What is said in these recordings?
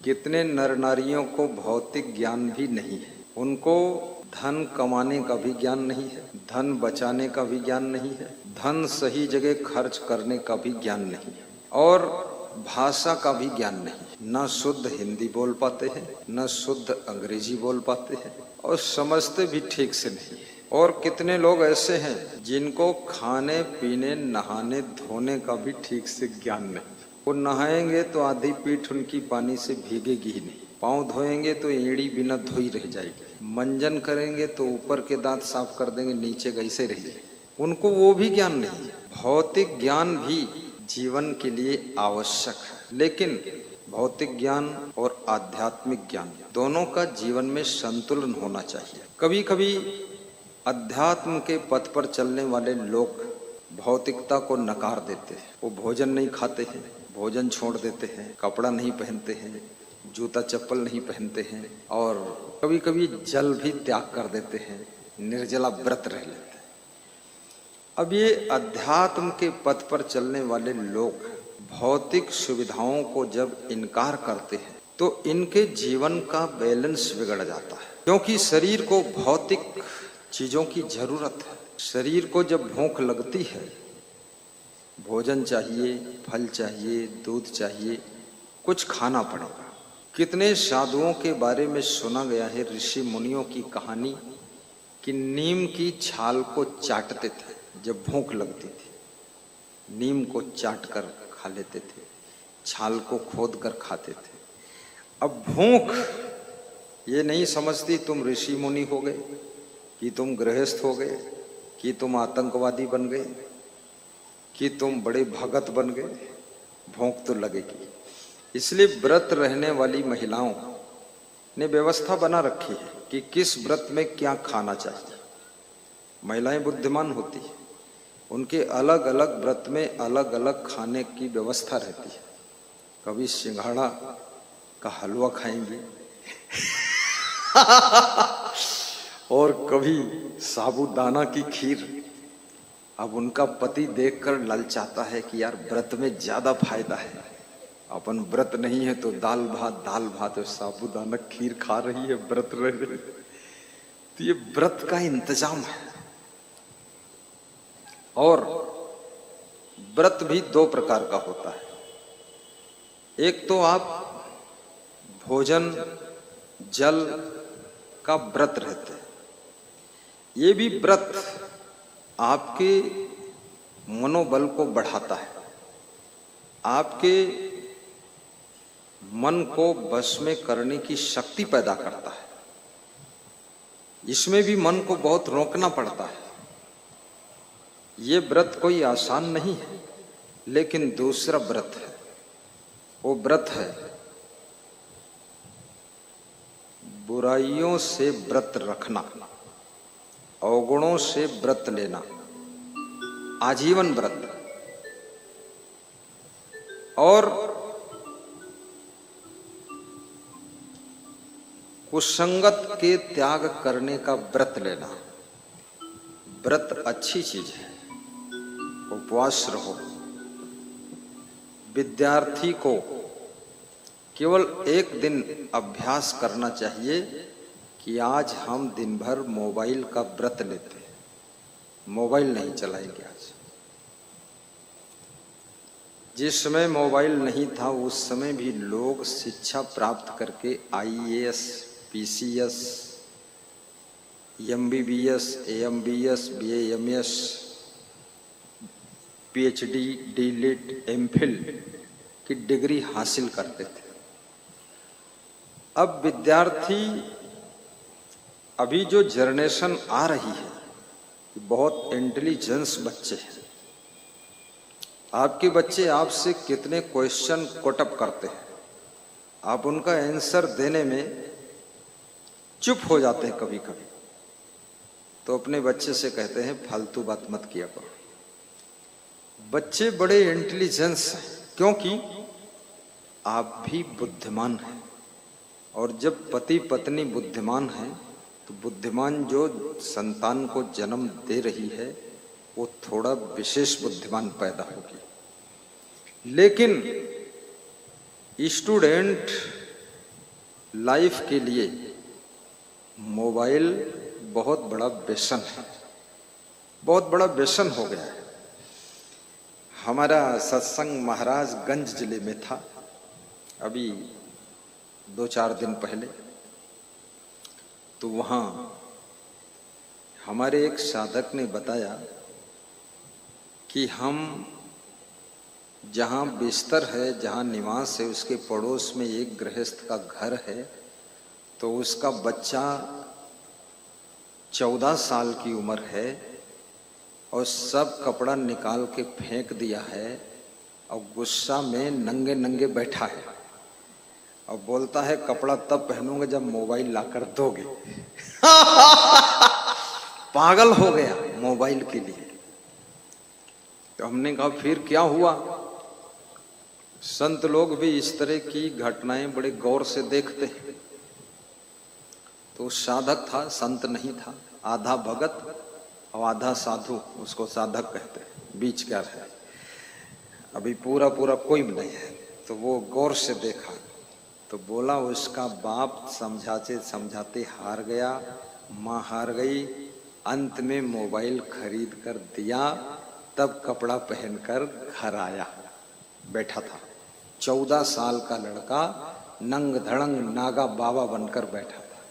कितने नर नारियों को भौतिक ज्ञान भी नहीं है, उनको धन कमाने का भी ज्ञान नहीं है, धन बचाने का भी ज्ञान नहीं है, धन सही जगह खर्च करने का भी ज्ञान नहीं है और भाषा का भी ज्ञान नहीं। न शुद्ध हिंदी बोल पाते हैं, न शुद्ध अंग्रेजी बोल पाते हैं और समझते भी ठीक से नहीं है। और कितने लोग ऐसे हैं जिनको खाने पीने नहाने धोने का भी ठीक से ज्ञान नहीं। वो नहाएंगे तो आधी पीठ उनकी पानी से भीगेगी ही नहीं, पाँव धोएंगे तो एड़ी बिना धोई रह जाएगी, मंजन करेंगे तो ऊपर के दांत साफ कर देंगे, नीचे कैसे रह जाएगी, उनको वो भी ज्ञान नहीं है। भौतिक ज्ञान भी जीवन के लिए आवश्यक है, लेकिन भौतिक ज्ञान और आध्यात्मिक ज्ञान दोनों का जीवन में संतुलन होना चाहिए। कभी कभी अध्यात्म के पथ पर चलने वाले लोग भौतिकता को नकार देते हैं। वो भोजन नहीं खाते हैं, भोजन छोड़ देते हैं, कपड़ा नहीं पहनते हैं, जूता चप्पल नहीं पहनते हैं और कभी कभी जल भी त्याग कर देते हैं, निर्जला व्रत रह लेते हैं। अब ये अध्यात्म के पथ पर चलने वाले लोग भौतिक सुविधाओं को जब इनकार करते हैं तो इनके जीवन का बैलेंस बिगड़ जाता है, क्योंकि शरीर को भौतिक चीजों की जरूरत है। शरीर को जब भूख लगती है, भोजन चाहिए, फल चाहिए, दूध चाहिए, कुछ खाना पड़ेगा। कितने साधुओं के बारे में सुना गया है, ऋषि मुनियों की कहानी कि नीम की छाल को चाटते थे जब भूख लगती थी, नीम को चाट कर खा लेते थे, छाल को खोद कर खाते थे। अब भूख ये नहीं समझती तुम ऋषि मुनि हो गए, कि तुम गृहस्थ हो गए, कि तुम आतंकवादी बन गए, कि तुम बड़े भगत बन गए, भूख तो लगेगी। इसलिए व्रत रहने वाली महिलाओं ने व्यवस्था बना रखी है कि किस व्रत में क्या खाना चाहिए। महिलाएं बुद्धिमान होती है, उनके अलग अलग व्रत में अलग अलग खाने की व्यवस्था रहती है। कभी सिंघाड़ा का हलवा खाएंगी और कभी साबूदाना की खीर। अब उनका पति देखकर ललचाता है कि यार व्रत में ज्यादा फायदा है, अपन व्रत नहीं है तो दाल भात और साबूदाना खीर खा रही है, व्रत रह रही है। तो ये व्रत का इंतजाम है। और व्रत भी दो प्रकार का होता है। एक तो आप भोजन जल का व्रत रहते हैं, ये भी व्रत आपके मनोबल को बढ़ाता है, आपके मन को बस में करने की शक्ति पैदा करता है। इसमें भी मन को बहुत रोकना पड़ता है। ये व्रत कोई आसान नहीं है, लेकिन दूसरा व्रत है, वो व्रत है बुराइयों से व्रत रखना, अवगुणों से व्रत लेना, आजीवन व्रत। और कुसंगत के त्याग करने का व्रत लेना। व्रत अच्छी चीज है, उपवास रहो। विद्यार्थी को केवल एक दिन अभ्यास करना चाहिए कि आज हम दिन भर मोबाइल का व्रत लेते हैं, मोबाइल नहीं चलाएंगे आज। जिस समय मोबाइल नहीं था उस समय भी लोग शिक्षा प्राप्त करके IAS, PCS, MBBS, AMBS, BAMS, PhD, DLitt, MPhil की डिग्री हासिल करते थे। अब विद्यार्थी, अभी जो जनरेशन आ रही है, बहुत इंटेलिजेंस बच्चे हैं। आपके बच्चे आपसे कितने क्वेश्चन कोटअप करते हैं, आप उनका आंसर देने में चुप हो जाते हैं कभी कभी। तो अपने बच्चे से कहते हैं फालतू बात मत किया करो। बच्चे बड़े इंटेलिजेंस हैं, क्योंकि आप भी बुद्धिमान हैं। और जब पति पत्नी बुद्धिमान हैं तो बुद्धिमान जो संतान को जन्म दे रही है वो थोड़ा विशेष बुद्धिमान पैदा होगी। लेकिन स्टूडेंट लाइफ के लिए मोबाइल बहुत बड़ा व्यसन है, बहुत बड़ा व्यसन हो गया है। हमारा सत्संग महाराजगंज जिले में था अभी 2-4 दिन पहले। तो वहाँ हमारे एक साधक ने बताया कि हम जहाँ बिस्तर है, जहाँ निवास है, उसके पड़ोस में एक गृहस्थ का घर है। तो उसका बच्चा 14 साल की उम्र है और सब कपड़ा निकाल के फेंक दिया है और गुस्सा में नंगे नंगे बैठा है और बोलता है कपड़ा तब पहनूंगा जब मोबाइल लाकर दोगे। पागल हो गया मोबाइल के लिए। तो हमने कहा फिर क्या हुआ? संत लोग भी इस तरह की घटनाएं बड़े गौर से देखते हैं। तो साधक था, संत नहीं था, आधा भगत और आधा साधु, उसको साधक कहते हैं, बीच क्या है, अभी पूरा कोई नहीं है। तो वो गौर से देखा तो बोला उसका बाप समझाते समझाते हार गया, माँ हार गई, अंत में मोबाइल खरीद कर दिया, तब कपड़ा पहनकर घर आया। बैठा था 14 साल का लड़का, नंग धड़ंग नागा बाबा बनकर बैठा था।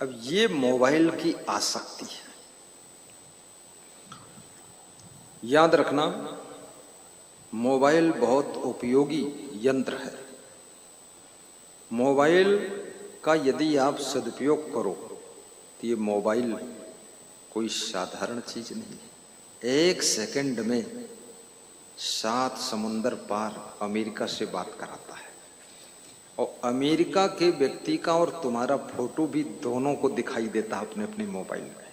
अब ये मोबाइल की आसक्ति है। याद रखना, मोबाइल बहुत उपयोगी यंत्र है। मोबाइल का यदि आप सदुपयोग करो तो ये मोबाइल कोई साधारण चीज नहीं है। 1 सेकंड में 7 समुंदर पार अमेरिका से बात कराता है और अमेरिका के व्यक्ति का और तुम्हारा फोटो भी दोनों को दिखाई देता है अपने अपने मोबाइल में।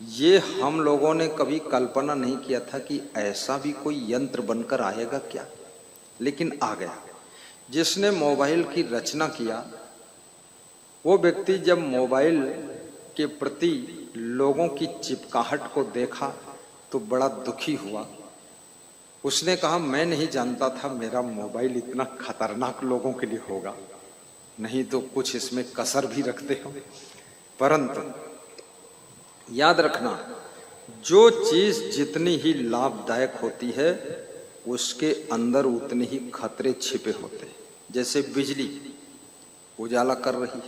ये हम लोगों ने कभी कल्पना नहीं किया था कि ऐसा भी कोई यंत्र बनकर आएगा क्या, लेकिन आ गया। जिसने मोबाइल की रचना किया वो व्यक्ति जब मोबाइल के प्रति लोगों की चिपकाहट को देखा तो बड़ा दुखी हुआ। उसने कहा मैं नहीं जानता था मेरा मोबाइल इतना खतरनाक लोगों के लिए होगा, नहीं तो कुछ इसमें कसर भी रखते हो। परंतु याद रखना, जो चीज जितनी ही लाभदायक होती है उसके अंदर उतने ही खतरे छिपे होते हैं। जैसे बिजली उजाला कर रही,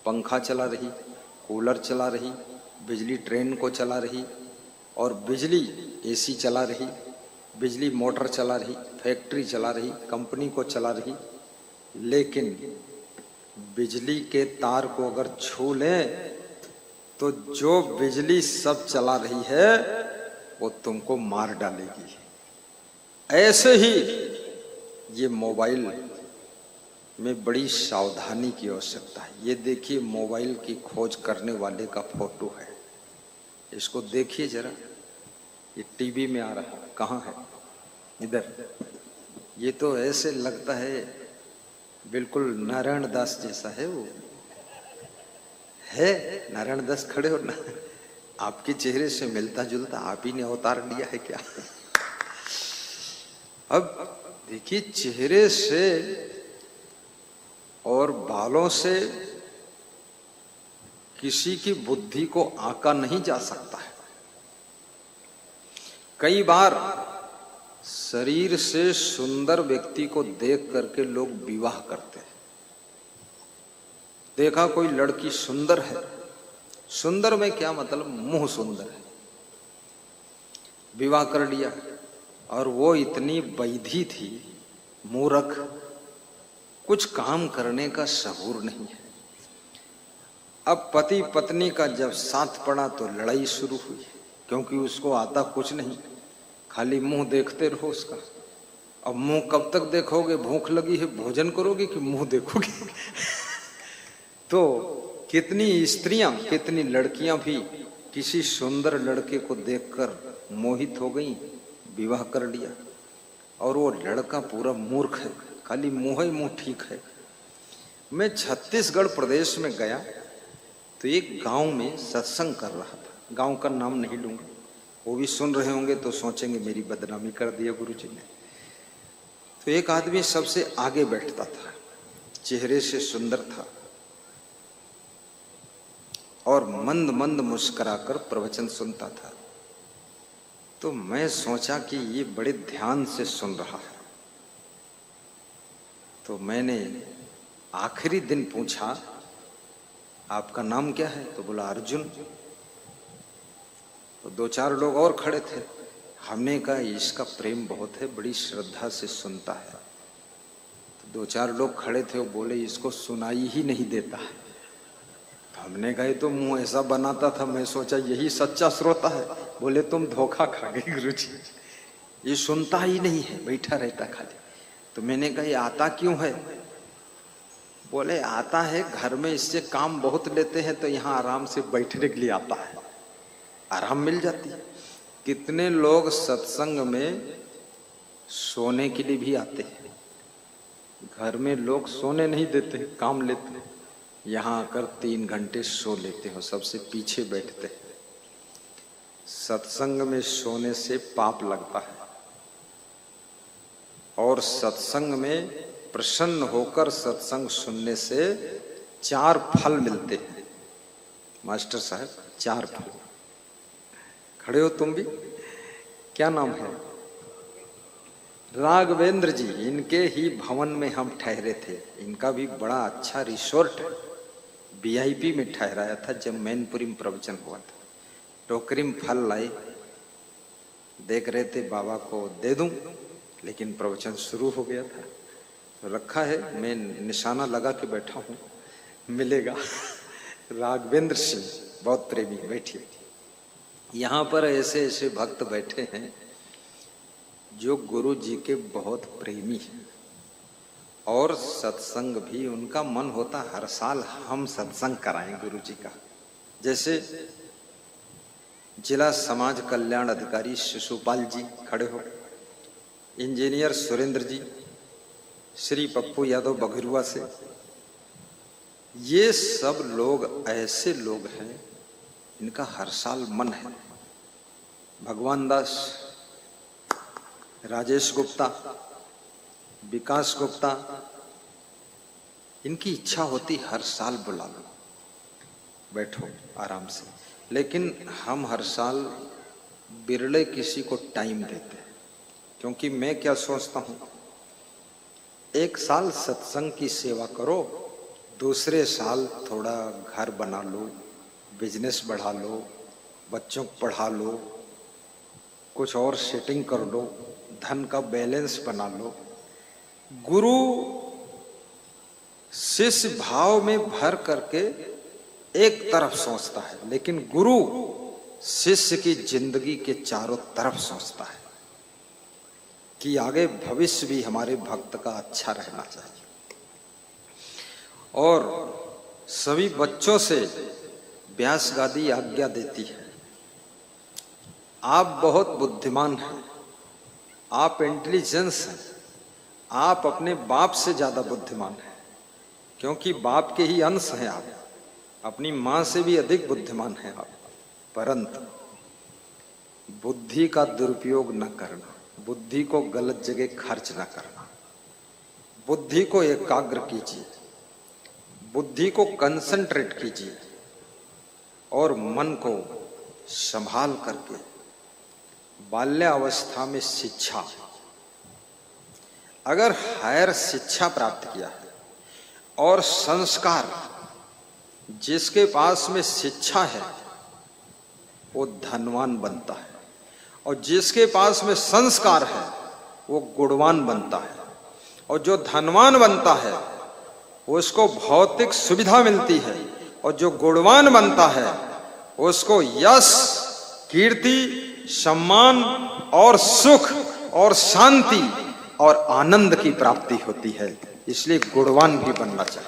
पंखा चला रही, कूलर चला रही, बिजली ट्रेन को चला रही और बिजली एसी चला रही, बिजली मोटर चला रही, फैक्ट्री चला रही, कंपनी को चला रही। लेकिन बिजली के तार को अगर छू लें तो जो बिजली सब चला रही है वो तुमको मार डालेगी। ऐसे ही ये मोबाइल में बड़ी सावधानी की आवश्यकता है। ये देखिए मोबाइल की खोज करने वाले का फोटो है, इसको देखिए जरा, ये टीवी में आ रहा है, कहाँ है? इधर। ये तो ऐसे लगता है बिल्कुल नारायण दास जैसा है। वो है नारायण दास, खड़े हो ना, आपके चेहरे से मिलता जुलता आप ही ने अवतार लिया है क्या? अब देखिए चेहरे से और बालों से किसी की बुद्धि को आंका नहीं जा सकता है। कई बार शरीर से सुंदर व्यक्ति को देख करके लोग विवाह करते हैं। देखा कोई लड़की सुंदर है, सुंदर में क्या मतलब, मुंह सुंदर है, विवाह कर लिया। और वो इतनी बैधी थी, मूर्ख, कुछ काम करने का शऊर नहीं है। अब पति पत्नी का जब साथ पड़ा तो लड़ाई शुरू हुई, क्योंकि उसको आता कुछ नहीं, खाली मुंह देखते रहो उसका। अब मुंह कब तक देखोगे? भूख लगी है भोजन करोगे कि मुंह देखोगे? तो कितनी स्त्रियां, कितनी लड़कियां भी किसी सुंदर लड़के को देखकर मोहित हो गई, विवाह कर लिया। और वो लड़का पूरा मूर्ख है, खाली मुंह ही मुंह ठीक है। मैं छत्तीसगढ़ प्रदेश में गया तो एक गांव में सत्संग कर रहा था, गांव का नाम नहीं लूंगा, वो भी सुन रहे होंगे तो सोचेंगे मेरी बदनामी कर दिया गुरुजी ने। तो एक आदमी सबसे आगे बैठता था, चेहरे से सुंदर था और मंद मंद मुस्कुराकर प्रवचन सुनता था। तो मैं सोचा कि ये बड़े ध्यान से सुन रहा है। तो मैंने आखिरी दिन पूछा, आपका नाम क्या है? तो बोला अर्जुन। तो 2-4 लोग और खड़े थे। हमने कहा इसका प्रेम बहुत है, बड़ी श्रद्धा से सुनता है। तो 2-4 लोग खड़े थे, वो बोले इसको सुनाई ही नहीं देता है। तो हमने कहा तो मुंह ऐसा बनाता था, मैं सोचा यही सच्चा श्रोता है। बोले तुम धोखा खा गए गुरुजी, ये सुनता ही नहीं है, बैठा रहता खाली। तो मैंने कहा ये आता क्यों है? बोले आता है, घर में इससे काम बहुत लेते हैं तो यहाँ आराम से बैठने के लिए आता है, आराम मिल जाती है। कितने लोग सत्संग में सोने के लिए भी आते हैं। घर में लोग सोने नहीं देते, काम लेते हैं। यहाँ आकर 3 घंटे सो लेते हो, सबसे पीछे बैठते हैं। सत्संग में सोने से पाप लगता है और सत्संग में प्रसन्न होकर सत्संग सुनने से 4 फल मिलते हैं। मास्टर साहब 4 फल। खड़े हो तुम भी? क्या नाम है? राघवेंद्र जी। इनके ही भवन में हम ठहरे थे। इनका भी बड़ा अच्छा रिसोर्ट VIP में ठहराया था जब मैनपुरी में प्रवचन हुआ था। टोकरी में फल लाए, देख रहे थे बाबा को दे दूं, लेकिन प्रवचन शुरू हो गया था। तो रखा है, मैं निशाना लगा के बैठा हूं, मिलेगा। राघवेंद्र सिंह बहुत प्रेमी, बैठिए। यहाँ पर ऐसे ऐसे भक्त बैठे हैं जो गुरु जी के बहुत प्रेमी हैं और सत्संग भी उनका मन होता हर साल हम सत्संग कराएं गुरु जी का। जैसे जिला समाज कल्याण अधिकारी शिशुपाल जी खड़े हो, इंजीनियर सुरेंद्र जी, श्री पप्पू यादव बघरुआ से। ये सब लोग ऐसे लोग हैं इनका हर साल मन है। भगवान दास, राजेश गुप्ता, विकास गुप्ता, इनकी इच्छा होती हर साल बुला लो, बैठो आराम से। लेकिन हम हर साल बिरले किसी को टाइम देते हैं, क्योंकि मैं क्या सोचता हूं, एक साल सत्संग की सेवा करो, दूसरे साल थोड़ा घर बना लो, बिजनेस बढ़ा लो, बच्चों को पढ़ा लो, कुछ और सेटिंग कर लो, धन का बैलेंस बना लो। गुरु शिष्य भाव में भर करके एक तरफ सोचता है, लेकिन गुरु शिष्य की जिंदगी के चारों तरफ सोचता है कि आगे भविष्य भी हमारे भक्त का अच्छा रहना चाहिए। और सभी बच्चों से व्यास गादी आज्ञा देती है, आप बहुत बुद्धिमान हैं, आप इंटेलिजेंस हैं, आप अपने बाप से ज्यादा बुद्धिमान हैं, क्योंकि बाप के ही अंश हैं आप, अपनी मां से भी अधिक बुद्धिमान हैं आप। परंतु बुद्धि का दुरुपयोग न करना, बुद्धि को गलत जगह खर्च न करना, बुद्धि को एकाग्र कीजिए, बुद्धि को कंसंट्रेट कीजिए और मन को संभाल करके बाल्यावस्था में शिक्षा, अगर हायर शिक्षा प्राप्त किया है और संस्कार, जिसके पास में शिक्षा है वो धनवान बनता है और जिसके पास में संस्कार है वो गुणवान बनता है। और जो धनवान बनता है उसको भौतिक सुविधा मिलती है और जो गुणवान बनता है उसको यश, कीर्ति, सम्मान और सुख और शांति और आनंद की प्राप्ति होती है। इसलिए गुणवान भी बनना चाहिए।